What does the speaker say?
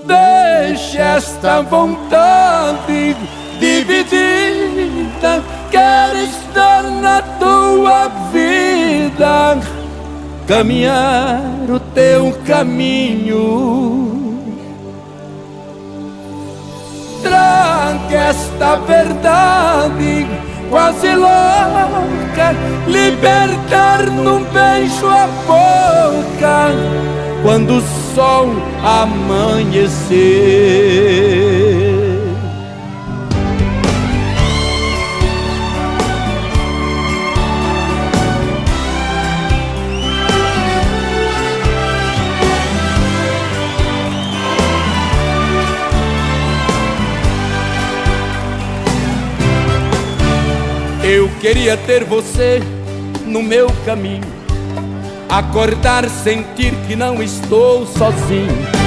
Deixe esta vontade dividida, quero estar na tua vida, caminhar o teu caminho. Traga esta verdade quase louca, libertar num beijo a boca, quando o sol amanhecer. Eu queria ter você no meu caminho, acordar, sentir que não estou sozinho.